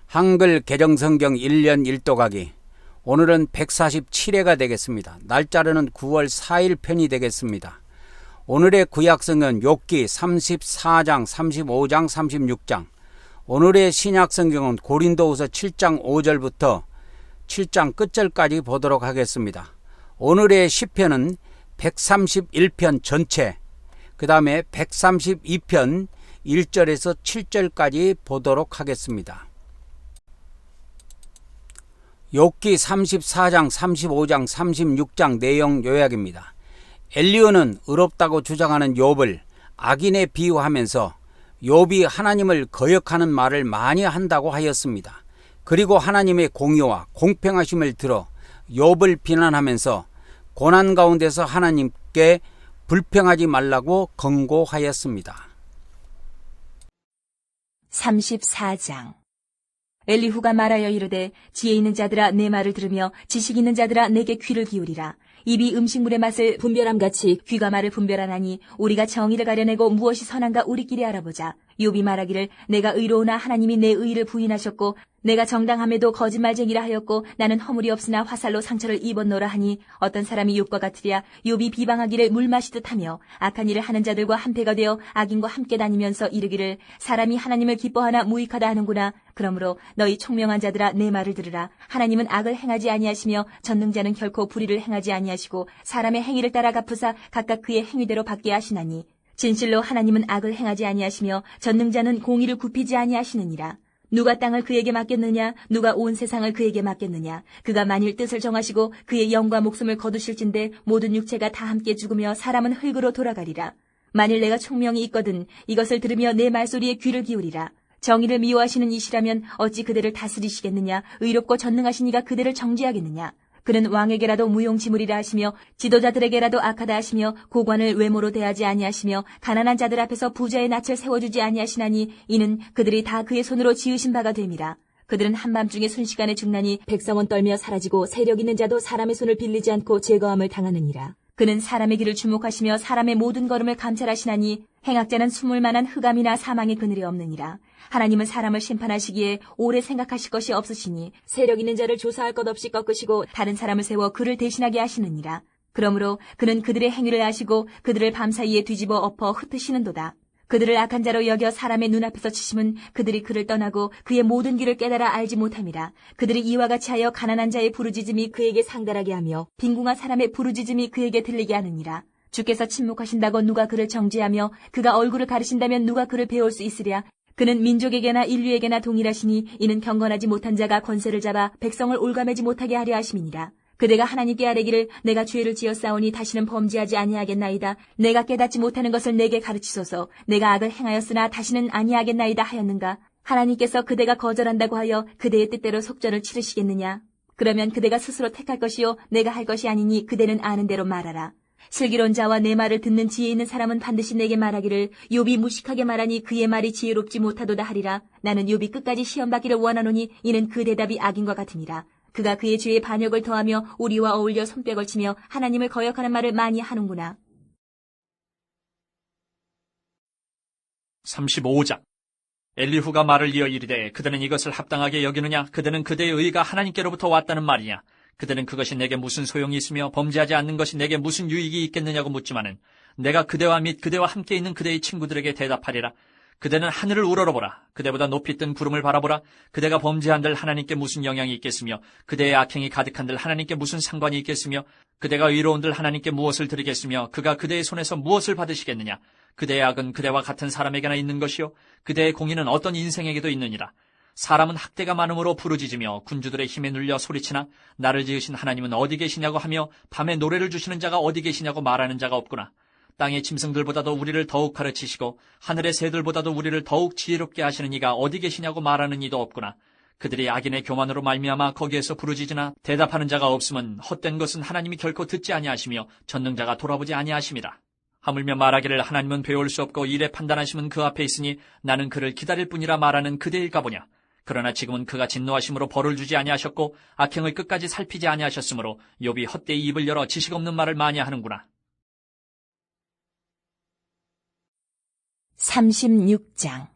한글 개정성경 1년 1도 가기. 오늘은 147회가 되겠습니다. 날짜로는 9월 4일 편이 되겠습니다. 오늘의 구약성경은 욥기 34장, 35장, 36장. 오늘의 신약성경은 고린도후서 7장 5절부터 7장 끝절까지 보도록 하겠습니다. 오늘의 시편은 131편 전체, 그 다음에 132편 1절에서 7절까지 보도록 하겠습니다. 욥기 34장, 35장, 36장 내용 요약입니다. 엘리야는 의롭다고 주장하는 욥을 악인에 비유하면서 욥이 하나님을 거역하는 말을 많이 한다고 하였습니다. 그리고 하나님의 공의와 공평하심을 들어 욥을 비난하면서 고난 가운데서 하나님께 불평하지 말라고 권고하였습니다. 34장. 엘리후가 말하여 이르되 지혜 있는 자들아 내 말을 들으며 지식 있는 자들아 내게 귀를 기울이라. 입이 음식물의 맛을 분별함같이 귀가 말을 분별하나니 우리가 정의를 가려내고 무엇이 선한가 우리끼리 알아보자. 욥이 말하기를 내가 의로우나 하나님이 내 의를 부인하셨고 내가 정당함에도 거짓말쟁이라 하였고 나는 허물이 없으나 화살로 상처를 입었노라 하니 어떤 사람이 욥과 같으랴. 욥이 비방하기를 물 마시듯 하며 악한 일을 하는 자들과 한패가 되어 악인과 함께 다니면서 이르기를 사람이 하나님을 기뻐하나 무익하다 하는구나. 그러므로 너희 총명한 자들아 내 말을 들으라. 하나님은 악을 행하지 아니하시며 전능자는 결코 불의를 행하지 아니하시고 사람의 행위를 따라 갚으사 각각 그의 행위대로 받게 하시나니 진실로 하나님은 악을 행하지 아니하시며 전능자는 공의를 굽히지 아니하시느니라. 누가 땅을 그에게 맡겼느냐? 누가 온 세상을 그에게 맡겼느냐? 그가 만일 뜻을 정하시고 그의 영과 목숨을 거두실진데 모든 육체가 다 함께 죽으며 사람은 흙으로 돌아가리라. 만일 내가 총명이 있거든 이것을 들으며 내 말소리에 귀를 기울이라. 정의를 미워하시는 이시라면 어찌 그대를 다스리시겠느냐? 의롭고 전능하신 이가 그대를 정죄하겠느냐? 그는 왕에게라도 무용지물이라 하시며 지도자들에게라도 악하다 하시며 고관을 외모로 대하지 아니하시며 가난한 자들 앞에서 부자의 낯을 세워주지 아니하시나니 이는 그들이 다 그의 손으로 지으신 바가 됨이라. 그들은 한밤중에 순식간에 죽나니 백성은 떨며 사라지고 세력 있는 자도 사람의 손을 빌리지 않고 제거함을 당하느니라. 그는 사람의 길을 주목하시며 사람의 모든 걸음을 감찰하시나니 행악자는 숨을 만한 흑암이나 사망의 그늘이 없느니라. 하나님은 사람을 심판하시기에 오래 생각하실 것이 없으시니 세력 있는 자를 조사할 것 없이 꺾으시고 다른 사람을 세워 그를 대신하게 하시느니라. 그러므로 그는 그들의 행위를 아시고 그들을 밤사이에 뒤집어 엎어 흩으시는도다. 그들을 악한 자로 여겨 사람의 눈앞에서 치심은 그들이 그를 떠나고 그의 모든 길을 깨달아 알지 못함이라. 그들이 이와 같이 하여 가난한 자의 부르짖음이 그에게 상달하게 하며 빈궁한 사람의 부르짖음이 그에게 들리게 하느니라. 주께서 침묵하신다고 누가 그를 정죄하며 그가 얼굴을 가리신다면 누가 그를 배울 수 있으랴. 그는 민족에게나 인류에게나 동일하시니 이는 경건하지 못한 자가 권세를 잡아 백성을 올가매지 못하게 하려 하심이니라. 그대가 하나님께 아뢰기를 내가 죄를 지었사오니 다시는 범죄하지 아니하겠나이다. 내가 깨닫지 못하는 것을 내게 가르치소서. 내가 악을 행하였으나 다시는 아니하겠나이다 하였는가. 하나님께서 그대가 거절한다고 하여 그대의 뜻대로 속전을 치르시겠느냐. 그러면 그대가 스스로 택할 것이요 내가 할 것이 아니니 그대는 아는 대로 말하라. 슬기로운 자와 내 말을 듣는 지혜 있는 사람은 반드시 내게 말하기를 욥이 무식하게 말하니 그의 말이 지혜롭지 못하도다 하리라. 나는 욥이 끝까지 시험받기를 원하노니 이는 그 대답이 악인과 같음이라. 그가 그의 죄에 반역을 더하며 우리와 어울려 손뼉을 치며 하나님을 거역하는 말을 많이 하는구나. 35장. 엘리후가 말을 이어 이르되 그대는 이것을 합당하게 여기느냐? 그대는 그대의 의가 하나님께로부터 왔다는 말이냐? 그대는 그것이 내게 무슨 소용이 있으며 범죄하지 않는 것이 내게 무슨 유익이 있겠느냐고 묻지만은 내가 그대와 및 그대와 함께 있는 그대의 친구들에게 대답하리라. 그대는 하늘을 우러러보라. 그대보다 높이 뜬 구름을 바라보라. 그대가 범죄한들 하나님께 무슨 영향이 있겠으며 그대의 악행이 가득한들 하나님께 무슨 상관이 있겠으며 그대가 의로운들 하나님께 무엇을 드리겠으며 그가 그대의 손에서 무엇을 받으시겠느냐. 그대의 악은 그대와 같은 사람에게나 있는 것이요 그대의 공의는 어떤 인생에게도 있느니라. 사람은 학대가 많음으로 부르짖으며 군주들의 힘에 눌려 소리치나 나를 지으신 하나님은 어디 계시냐고 하며 밤에 노래를 주시는 자가 어디 계시냐고 말하는 자가 없구나. 땅의 짐승들보다도 우리를 더욱 가르치시고 하늘의 새들보다도 우리를 더욱 지혜롭게 하시는 이가 어디 계시냐고 말하는 이도 없구나. 그들이 악인의 교만으로 말미암아 거기에서 부르짖으나 대답하는 자가 없음은 헛된 것은 하나님이 결코 듣지 아니하시며 전능자가 돌아보지 아니하심이라. 하물며 말하기를 하나님은 배울 수 없고 일에 판단하심은 그 앞에 있으니 나는 그를 기다릴 뿐이라 말하는 그대일까 보냐. 그러나 지금은 그가 진노하심으로 벌을 주지 아니하셨고 악행을 끝까지 살피지 아니하셨으므로 욥이 헛되이 입을 열어 지식 없는 말을 많이 하는구나. 36장.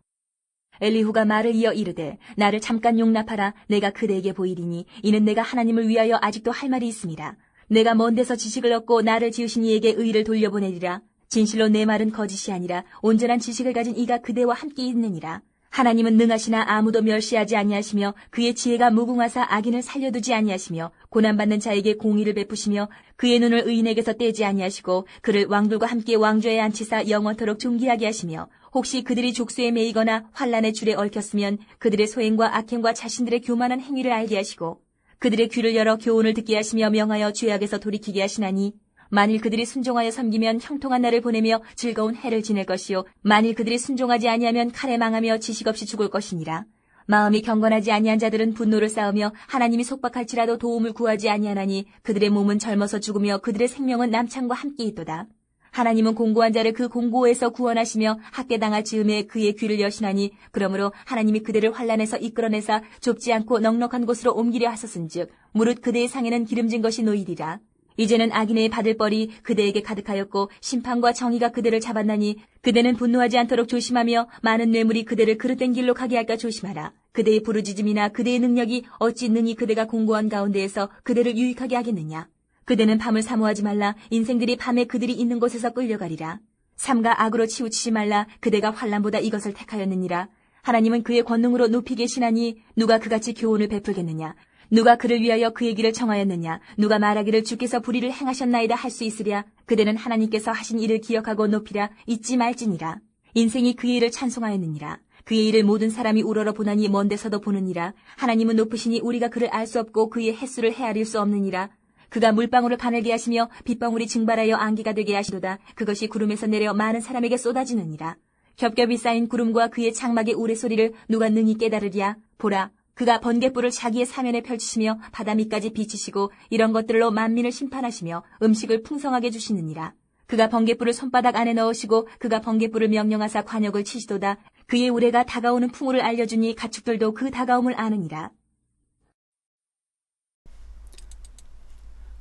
엘리후가 말을 이어 이르되 나를 잠깐 용납하라. 내가 그대에게 보이리니 이는 내가 하나님을 위하여 아직도 할 말이 있습니다. 내가 먼 데서 지식을 얻고 나를 지으신 이에게 의를 돌려보내리라. 진실로 내 말은 거짓이 아니라 온전한 지식을 가진 이가 그대와 함께 있느니라. 하나님은 능하시나 아무도 멸시하지 아니하시며 그의 지혜가 무궁하사 악인을 살려두지 아니하시며 고난받는 자에게 공의를 베푸시며 그의 눈을 의인에게서 떼지 아니하시고 그를 왕들과 함께 왕좌에 앉히사 영원토록 존귀하게 하시며 혹시 그들이 족쇄에 매이거나 환란의 줄에 얽혔으면 그들의 소행과 악행과 자신들의 교만한 행위를 알게 하시고 그들의 귀를 열어 교훈을 듣게 하시며 명하여 죄악에서 돌이키게 하시나니 만일 그들이 순종하여 섬기면 형통한 날을 보내며 즐거운 해를 지낼 것이요 만일 그들이 순종하지 아니하면 칼에 망하며 지식 없이 죽을 것이니라. 마음이 경건하지 아니한 자들은 분노를 쌓으며 하나님이 속박할지라도 도움을 구하지 아니하나니 그들의 몸은 젊어서 죽으며 그들의 생명은 남창과 함께 있도다. 하나님은 공고한 자를 그 공고에서 구원하시며 학대당할 즈음에 그의 귀를 여시나니 그러므로 하나님이 그들을 환란에서 이끌어내사 좁지 않고 넉넉한 곳으로 옮기려 하셨은즉 무릇 그대의 상에는 기름진 것이 놓이리라. 이제는 악인의 받을 벌이 그대에게 가득하였고 심판과 정의가 그대를 잡았나니 그대는 분노하지 않도록 조심하며 많은 뇌물이 그대를 그릇된 길로 가게 할까 조심하라. 그대의 부르짖음이나 그대의 능력이 어찌 능히 그대가 공고한 가운데에서 그대를 유익하게 하겠느냐. 그대는 밤을 사모하지 말라. 인생들이 밤에 그들이 있는 곳에서 끌려가리라. 삼가 악으로 치우치지 말라. 그대가 환난보다 이것을 택하였느니라. 하나님은 그의 권능으로 높이 계시나니 누가 그같이 교훈을 베풀겠느냐. 누가 그를 위하여 그의 길을 정하였느냐. 누가 말하기를 주께서 불의를 행하셨나이다 할 수 있으랴. 그대는 하나님께서 하신 일을 기억하고 높이라. 잊지 말지니라. 인생이 그의 일을 찬송하였느니라. 그의 일을 모든 사람이 우러러 보나니 먼 데서도 보느니라. 하나님은 높으시니 우리가 그를 알 수 없고 그의 횟수를 헤아릴 수 없느니라. 그가 물방울을 가늘게 하시며 빗방울이 증발하여 안개가 되게 하시도다. 그것이 구름에서 내려 많은 사람에게 쏟아지느니라. 겹겹이 쌓인 구름과 그의 장막의 우레소리를 누가 능히 깨달으랴. 보라, 그가 번갯불을 자기의 사면에 펼치시며 바다 밑까지 비치시고 이런 것들로 만민을 심판하시며 음식을 풍성하게 주시느니라. 그가 번갯불을 손바닥 안에 넣으시고 그가 번갯불을 명령하사 관역을 치시도다. 그의 우레가 다가오는 풍우를 알려주니 가축들도 그 다가옴을 아느니라.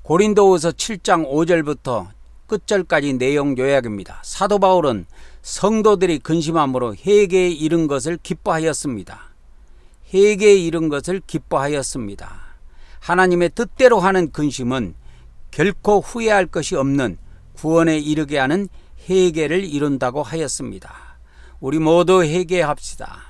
고린도후서 7장 5절부터 끝절까지 내용 요약입니다. 사도 바울은 성도들이 근심함으로 회개에 이른 것을 기뻐하였습니다. 회개에 이른 것을 기뻐하였습니다. 하나님의 뜻대로 하는 근심은 결코 후회할 것이 없는 구원에 이르게 하는 회개를 이룬다고 하였습니다. 우리 모두 회개합시다.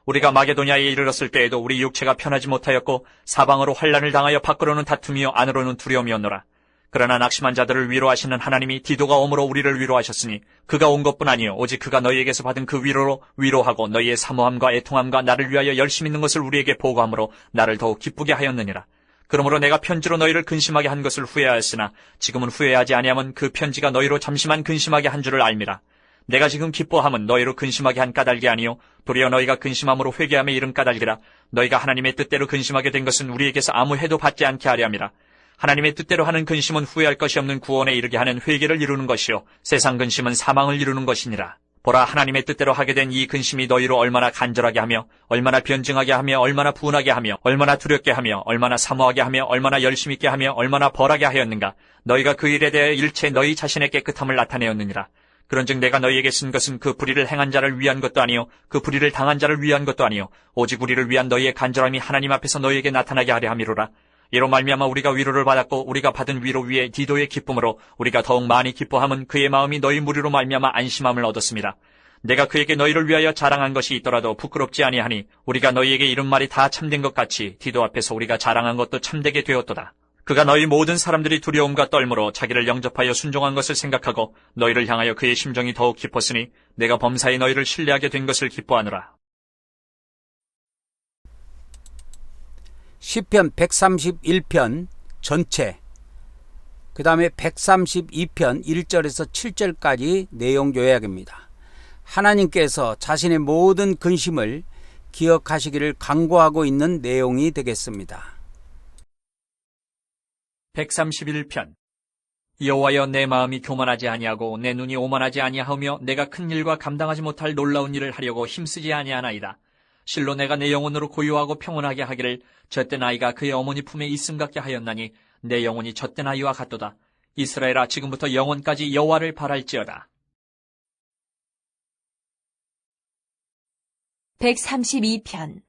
우리가 마게도냐에 이르렀을 때에도 우리 육체가 편하지 못하였고 사방으로 환난을 당하여 밖으로는 다툼이요 안으로는 두려움이었노라. 그러나 낙심한 자들을 위로하시는 하나님이 디도가 오므로 우리를 위로하셨으니 그가 온 것뿐 아니요 오직 그가 너희에게서 받은 그 위로로 위로하고 너희의 사모함과 애통함과 나를 위하여 열심 있는 것을 우리에게 보고함으로 나를 더욱 기쁘게 하였느니라. 그러므로 내가 편지로 너희를 근심하게 한 것을 후회하였으나 지금은 후회하지 아니하면 그 편지가 너희로 잠시만 근심하게 한 줄을 알미라. 내가 지금 기뻐함은 너희로 근심하게 한 까닭이 아니요 도리어 너희가 근심함으로 회개함에 이른 까닭이라. 너희가 하나님의 뜻대로 근심하게 된 것은 우리에게서 아무 해도 받지 않게 하려 함이라. 하나님의 뜻대로 하는 근심은 후회할 것이 없는 구원에 이르게 하는 회개를 이루는 것이요 세상 근심은 사망을 이루는 것이니라. 보라, 하나님의 뜻대로 하게 된 이 근심이 너희로 얼마나 간절하게 하며 얼마나 변증하게 하며 얼마나 분하게 하며 얼마나 두렵게 하며 얼마나 사모하게 하며 얼마나 열심 있게 하며 얼마나 벌하게 하였는가. 너희가 그 일에 대해 일체 너희 자신의 깨끗함을 나타내었느니라. 그런즉 내가 너희에게 쓴 것은 그 불의를 행한 자를 위한 것도 아니요 그 불의를 당한 자를 위한 것도 아니요 오직 우리를 위한 너희의 간절함이 하나님 앞에서 너희에게 나타나게 하려 함이로라. 이로 말미암아 우리가 위로를 받았고 우리가 받은 위로 위에 디도의 기쁨으로 우리가 더욱 많이 기뻐함은 그의 마음이 너희 무리로 말미암아 안심함을 얻었습니다. 내가 그에게 너희를 위하여 자랑한 것이 있더라도 부끄럽지 아니하니 우리가 너희에게 이른 말이 다 참된 것 같이 디도 앞에서 우리가 자랑한 것도 참되게 되었도다. 그가 너희 모든 사람들이 두려움과 떨므로 자기를 영접하여 순종한 것을 생각하고 너희를 향하여 그의 심정이 더욱 깊었으니 내가 범사에 너희를 신뢰하게 된 것을 기뻐하노라. 시편 131편 전체, 그 다음에 132편 1절에서 7절까지 내용 요약입니다. 하나님께서 자신의 모든 근심을 기억하시기를 간구하고 있는 내용이 되겠습니다. 131편. 여호와여, 내 마음이 교만하지 아니하고 내 눈이 오만하지 아니하며 내가 큰 일과 감당하지 못할 놀라운 일을 하려고 힘쓰지 아니하나이다. 실로 내가 내 영혼으로 고요하고 평온하게 하기를 젖된 아이가 그의 어머니 품에 있음 같게 하였나니 내 영혼이 젖된 아이와 같도다. 이스라엘아, 지금부터 영원까지 여호와를 바랄지어다. 132편.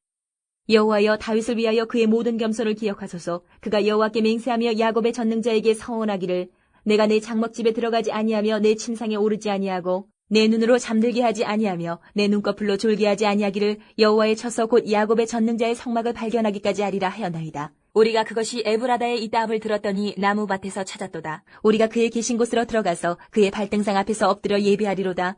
여호와여, 다윗을 위하여 그의 모든 겸손을 기억하소서. 그가 여호와께 맹세하며 야곱의 전능자에게 서원하기를, 내가 내 장막집에 들어가지 아니하며 내 침상에 오르지 아니하고 내 눈으로 잠들게 하지 아니하며 내 눈꺼풀로 졸게 하지 아니하기를 여호와의 처소 곧 야곱의 전능자의 성막을 발견하기까지 하리라 하였나이다. 우리가 그것이 에브라다에 있다 함을 들었더니 나무밭에서 찾았도다. 우리가 그의 계신 곳으로 들어가서 그의 발등상 앞에서 엎드려 예배하리로다.